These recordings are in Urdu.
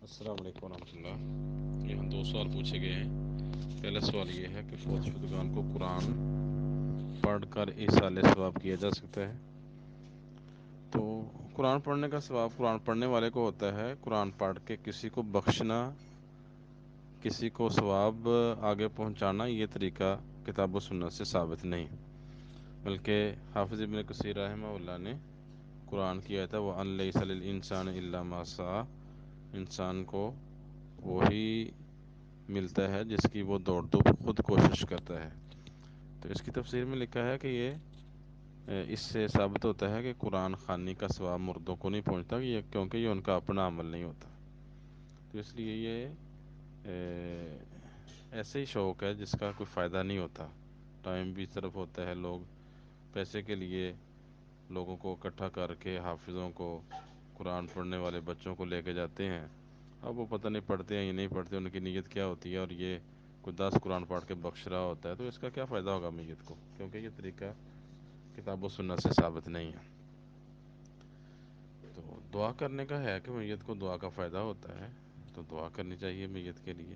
السلام علیکم ورحمۃ اللہ۔ یہاں دو سوال پوچھے گئے ہیں۔ پہلا سوال یہ ہے کہ فوت شدگان کو قرآن پڑھ کر ایصال ثواب کیا جا سکتا ہے؟ تو قرآن پڑھنے کا ثواب قرآن پڑھنے والے کو ہوتا ہے۔ قرآن پڑھ کے کسی کو بخشنا، کسی کو ثواب آگے پہنچانا، یہ طریقہ کتاب و سنت سے ثابت نہیں، بلکہ حافظ ابن کثیر رحمہ اللہ نے قرآن کی آیت ہے وَأَن لَيْسَ لِلْإِنسَانِ إِلَّا مَا سَعَىٰ، انسان کو وہی ملتا ہے جس کی وہ دوڑ تو خود کوشش کرتا ہے۔ تو اس کی تفسیر میں لکھا ہے کہ اس سے ثابت ہوتا ہے کہ قرآن خوانی کا ثواب مردوں کو نہیں پہنچتا، کیونکہ یہ ان کا اپنا عمل نہیں ہوتا۔ تو اس لیے یہ ایسے ہی شوق ہے جس کا کوئی فائدہ نہیں ہوتا، ٹائم بھی صرف ہوتا ہے، لوگ پیسے کے لیے لوگوں کو اکٹھا کر کے حافظوں کو، قرآن پڑھنے والے بچوں کو لے کے جاتے ہیں۔ اب وہ پتہ نہیں پڑھتے ہیں یا نہیں پڑھتے، ان کی نیت کیا ہوتی ہے، اور یہ کوئی 10 قرآن پڑھ کے بخش رہا ہوتا ہے، تو اس کا کیا فائدہ ہوگا میت کو، کیونکہ یہ طریقہ کتاب و سنت سے ثابت نہیں ہے۔ تو دعا کرنے کا ہے کہ میت کو دعا کا فائدہ ہوتا ہے، تو دعا کرنی چاہیے میت کے لیے۔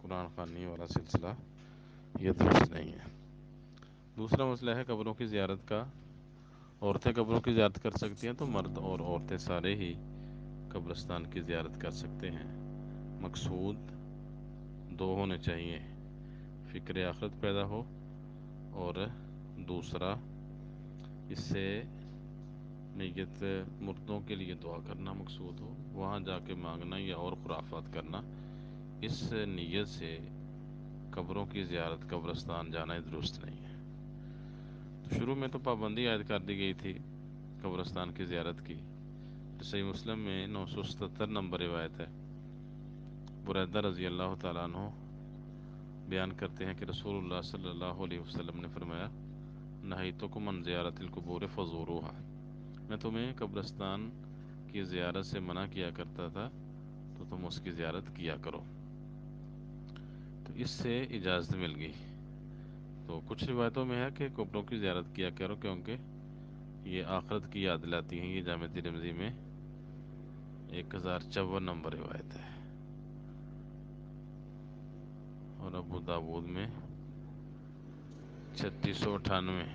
قرآن خوانی والا سلسلہ یہ درست نہیں ہے۔ دوسرا مسئلہ ہے قبروں کی زیارت کا۔ عورتیں قبروں کی زیارت کر سکتی ہیں، تو مرد اور عورتیں سارے ہی قبرستان کی زیارت کر سکتے ہیں۔ مقصود دو ہونے چاہیے، فکر آخرت پیدا ہو، اور دوسرا اس سے نیت مردوں کے لیے دعا کرنا مقصود ہو، وہاں جا کے مانگنا یا اور خرافات کرنا، اس نیت سے قبروں کی زیارت، قبرستان جانا درست نہیں ہے۔ تو شروع میں تو پابندی عائد کر دی گئی تھی قبرستان کی زیارت کی۔ صحیح مسلم میں 977 نمبر روایت ہے، بریدہ رضی اللہ تعالیٰ عنہ بیان کرتے ہیں کہ رسول اللہ صلی اللہ علیہ وسلم نے فرمایا نہیتکم عن زیارت القبور فزوروها، میں تمہیں قبرستان کی زیارت سے منع کیا کرتا تھا، تو تم اس کی زیارت کیا کرو۔ تو اس سے اجازت مل گئی۔ تو کچھ روایتوں میں ہے کہ قبروں کی زیارت کیا کرو، کیونکہ یہ آخرت کی یاد دلاتی ہیں۔ یہ جامع ترمذی میں 1054 نمبر روایت ہے، اور ابو داود میں 3698۔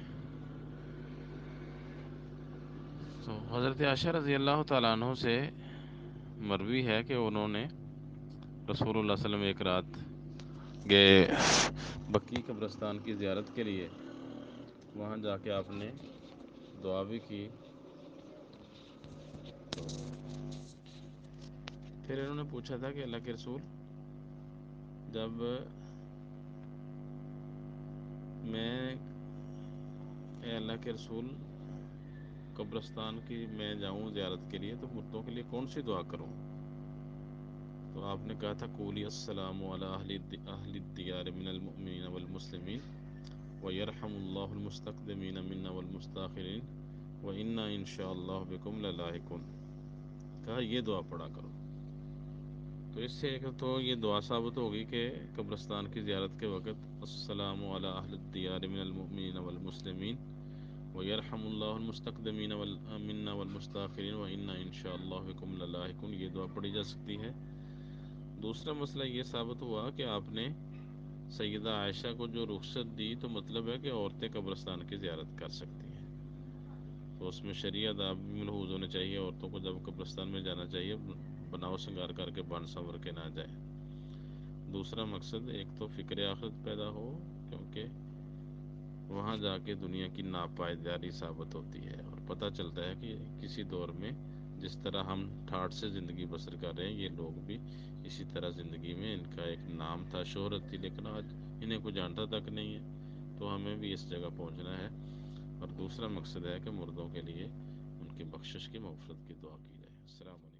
تو حضرت عائشہ رضی اللہ تعالیٰ عنہ سے مروی ہے کہ انہوں نے رسول اللہ صلی اللہ علیہ وسلم ایک رات گئے بقیع قبرستان کی زیارت کے لیے، وہاں جا کے آپ نے دعا بھی کی۔ تو پھر انہوں نے پوچھا تھا کہ اللہ کے رسول، جب میں اے اللہ کے رسول قبرستان کی میں جاؤں زیارت کے لیے، تو مردوں کے لیے کون سی دعا کروں؟ تو آپ نے کہا تھا قولی السلام علی اہل الدیار من المؤمنین والمسلمین ویرحم اللہ المستقدمین منا والمستاخرین وإنا انشاء اللہ بکم للاحقون، کہا یہ دعا پڑھا کرو۔ تو اس سے ایک تو یہ دعا ثابت ہوگی کہ قبرستان کی زیارت کے وقت السلام علی اہل الدیار من المؤمنین والمسلمین ویرحم اللہ المستقدمین منا والمستاخرین وإنا انشاء اللہ بکم للاحقون، یہ دعا پڑھی جا سکتی ہے۔ دوسرا مسئلہ یہ ثابت ہوا کہ آپ نے سیدہ عائشہ کو جو رخصت دی، تو مطلب ہے کہ عورتیں قبرستان کی زیارت کر سکتی ہیں، تو اس میں شرعی آداب بھی ملحوظ ہونے چاہیے۔ عورتوں کو جب قبرستان میں جانا چاہیے بناؤ سنگار کر کے بن سنور کے نہ جائے۔ دوسرا مقصد ایک تو فکر آخرت پیدا ہو، کیونکہ وہاں جا کے دنیا کی ناپائیداری ثابت ہوتی ہے، اور پتہ چلتا ہے کہ کسی دور میں جس طرح ہم ٹھاٹھ سے زندگی بسر کر رہے ہیں، یہ لوگ بھی اسی طرح زندگی میں ان کا ایک نام تھا، شہرت تھی، لیکن آج انہیں کوئی جانتا تک نہیں ہے۔ تو ہمیں بھی اس جگہ پہنچنا ہے۔ اور دوسرا مقصد ہے کہ مردوں کے لیے ان کی بخشش کی، مغفرت کی دعا کی جائے۔ السلام علیکم۔